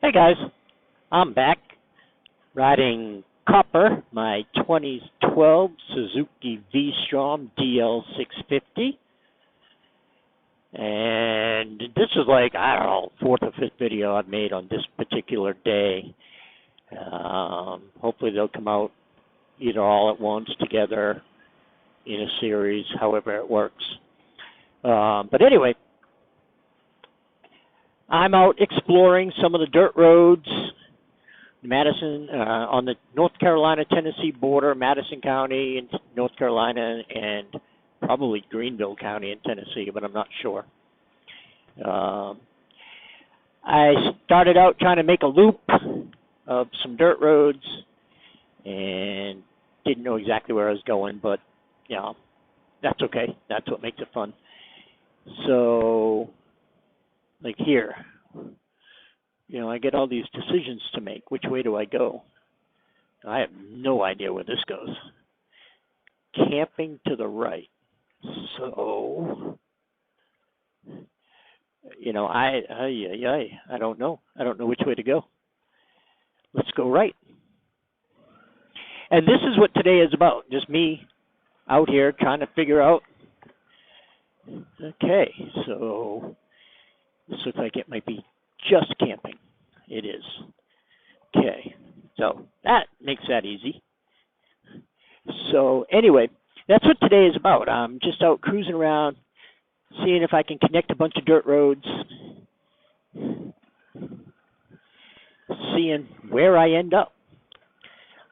Hey guys, I'm back riding Copper, my 2012 Suzuki VStrom DL650. And this is like, I don't know, fourth or fifth video I've made on this particular day. Hopefully they'll come out either all at once together in a series, however it works. But anyway, I'm out exploring some of the dirt roads, Madison, on the North Carolina-Tennessee border, Madison County in North Carolina, and probably Greenville County in Tennessee, but I'm not sure. I started out trying to make a loop of some dirt roads and didn't know exactly where I was going, but, you know, that's okay. That's what makes it fun. So, like here, you know, I get all these decisions to make. Which way do I go? I have no idea where this goes. Camping to the right. So, you know, I don't know. I don't know which way to go. Let's go right. And this is what today is about. Just me out here trying to figure out. Okay, so this looks like it might be just camping. It is. Okay, so that makes that easy. So anyway, that's what today is about. I'm just out cruising around, seeing if I can connect a bunch of dirt roads, seeing where I end up.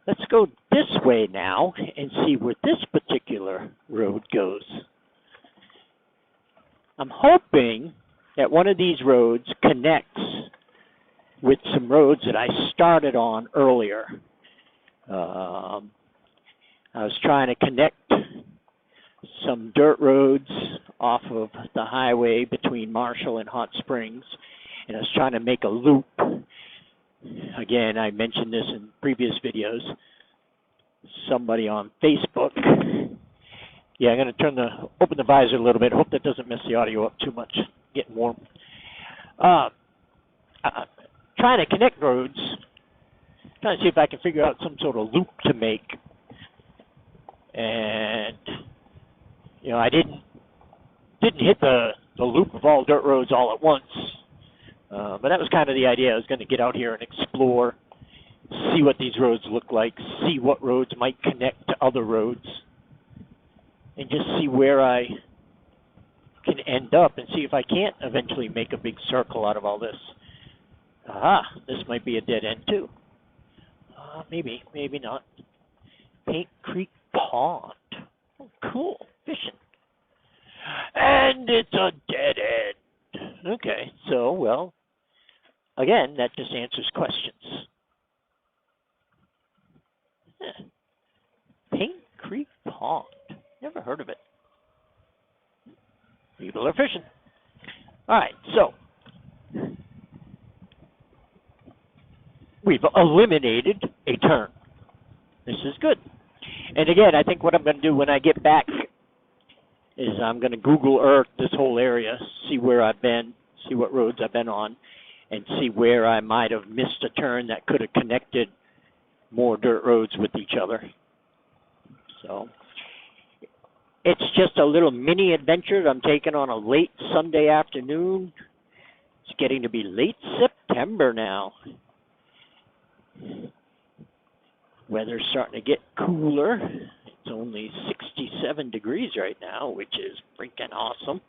Let's go this way now and see where this particular road goes. I'm hoping that one of these roads connects with some roads that I started on earlier. I was trying to connect some dirt roads off of the highway between Marshall and Hot Springs, and I was trying to make a loop. Again, I mentioned this in previous videos. Somebody on Facebook. Yeah, I'm going to open the visor a little bit. Hope that doesn't mess the audio up too much. Getting warm. Trying to connect roads. Trying to see if I can figure out some sort of loop to make. And, you know, I didn't hit the loop of all dirt roads all at once. But that was kind of the idea. I was going to get out here and explore, see what these roads look like, see what roads might connect to other roads, and just see where I can end up and see if I can't eventually make a big circle out of all this. Aha, this might be a dead end too. Maybe not. Paint Creek Pond. Oh, cool, fishing. And it's a dead end. Okay, so, well, again, that just answers questions. Paint Creek Pond. Never heard of it. People are fishing. All right, so we've eliminated a turn. This is good. And again, I think what I'm going to do when I get back is I'm going to Google Earth this whole area, see where I've been, see what roads I've been on, and see where I might have missed a turn that could have connected more dirt roads with each other. So it's just a little mini adventure I'm taking on a late Sunday afternoon. It's getting to be late September now. Weather's starting to get cooler. It's only 67 degrees right now, which is freaking awesome.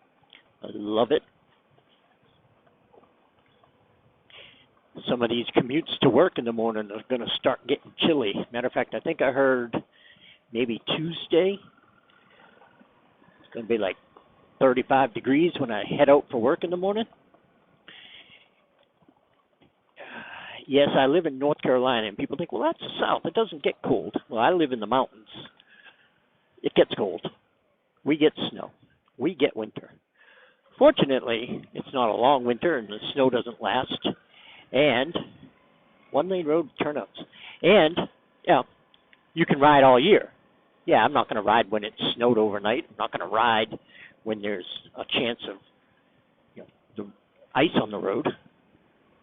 I love it. Some of these commutes to work in the morning are going to start getting chilly. Matter of fact, I think I heard maybe Tuesday it's going to be like 35 degrees when I head out for work in the morning. Yes, I live in North Carolina, and people think, well, that's the South. It doesn't get cold. Well, I live in the mountains. It gets cold. We get snow. We get winter. Fortunately, it's not a long winter, and the snow doesn't last. And one-lane road turnouts. And, you know, you can ride all year. Yeah, I'm not going to ride when it snowed overnight. I'm not going to ride when there's a chance of, you know, the ice on the road.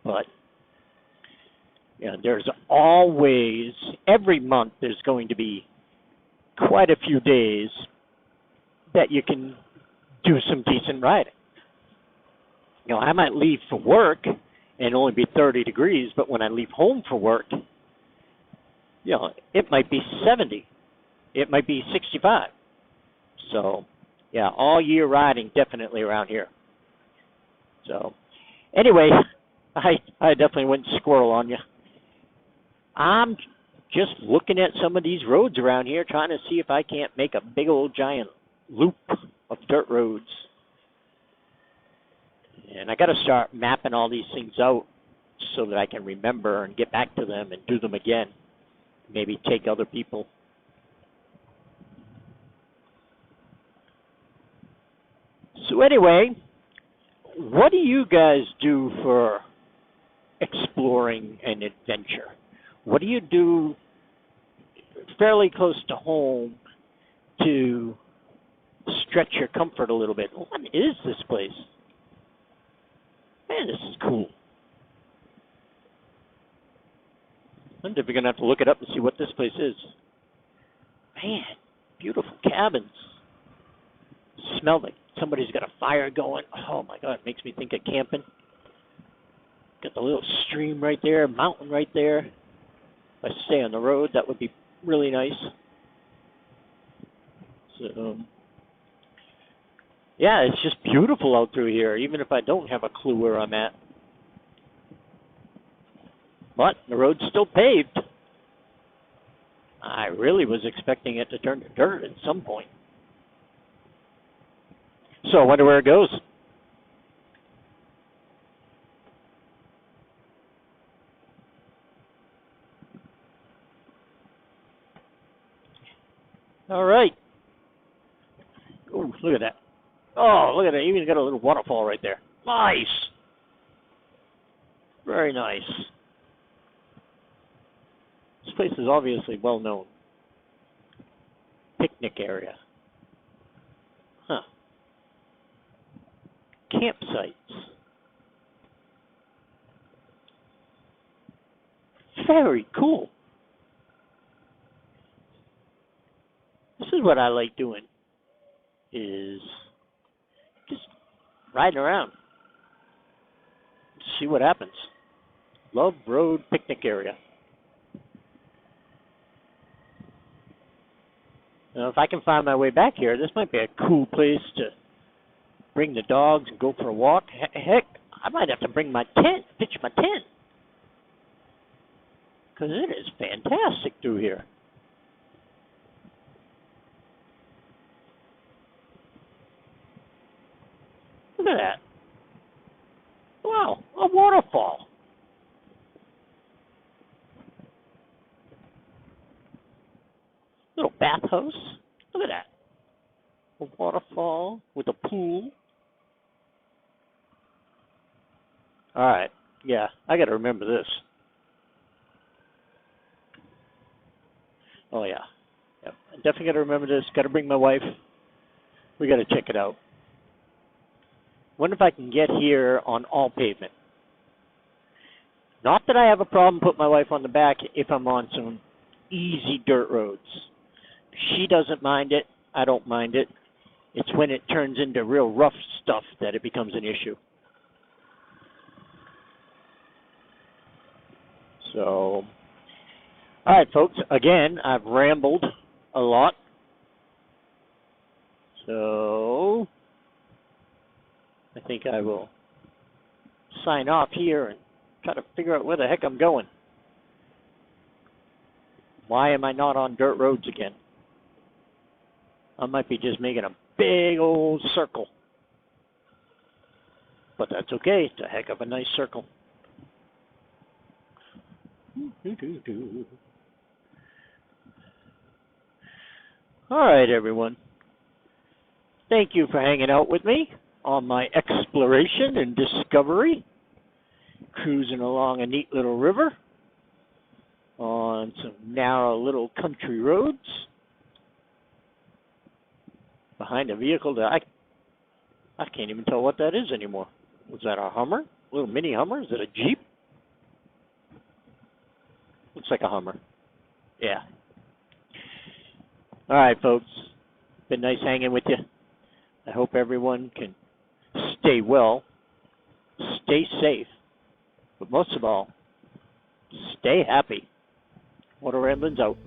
But Yeah, there's always, every month, there's going to be quite a few days that you can do some decent riding. You know, I might leave for work and only be 30 degrees, but when I leave home for work, you know, it might be 70. It might be 65. So, yeah, all year riding definitely around here. So, anyway, I definitely went squirrel on you. I'm just looking at some of these roads around here, trying to see if I can't make a big old giant loop of dirt roads. And I got to start mapping all these things out so that I can remember and get back to them and do them again. Maybe take other people. So anyway, what do you guys do for exploring and adventure? What do you do fairly close to home to stretch your comfort a little bit? What is this place? Man, this is cool. I'm definitely going to have to look it up and see what this place is. Man, beautiful cabins. Smell like somebody's got a fire going. Oh my God, it makes me think of camping. Got the little stream right there, mountain right there. If I stay on the road, that would be really nice. So, yeah, it's just beautiful out through here, even if I don't have a clue where I'm at. But the road's still paved. I really was expecting it to turn to dirt at some point. So I wonder where it goes. All right. Oh, look at that. Oh, look at that. Even got a little waterfall right there. Nice. Very nice. This place is obviously well known. Picnic area. Huh. Campsites. Very cool. This is what I like doing, is just riding around. See what happens. Love Road Picnic Area. Now, if I can find my way back here, this might be a cool place to bring the dogs and go for a walk. Heck, I might have to bring my tent, pitch my tent. Because it is fantastic through here. Look at that. Wow, a waterfall. Little bathhouse. Look at that. A waterfall with a pool. All right. Yeah, I got to remember this. Oh, yeah. Yep. I definitely got to remember this. Got to bring my wife. We got to check it out. Wonder if I can get here on all pavement. Not that I have a problem putting my wife on the back if I'm on some easy dirt roads. She doesn't mind it. I don't mind it. It's when it turns into real rough stuff that it becomes an issue. So, all right, folks. Again, I've rambled a lot. So, I think I will sign off here and try to figure out where the heck I'm going. Why am I not on dirt roads again? I might be just making a big old circle. But that's okay. It's a heck of a nice circle. All right, everyone. Thank you for hanging out with me on my exploration and discovery. Cruising along a neat little river on some narrow little country roads. Behind a vehicle that I can't even tell what that is anymore. Was that a Hummer? A little mini Hummer? Is it a Jeep? Looks like a Hummer. Yeah. All right, folks. Been nice hanging with you. I hope everyone can stay well, stay safe, but most of all, stay happy. Motoramblings out.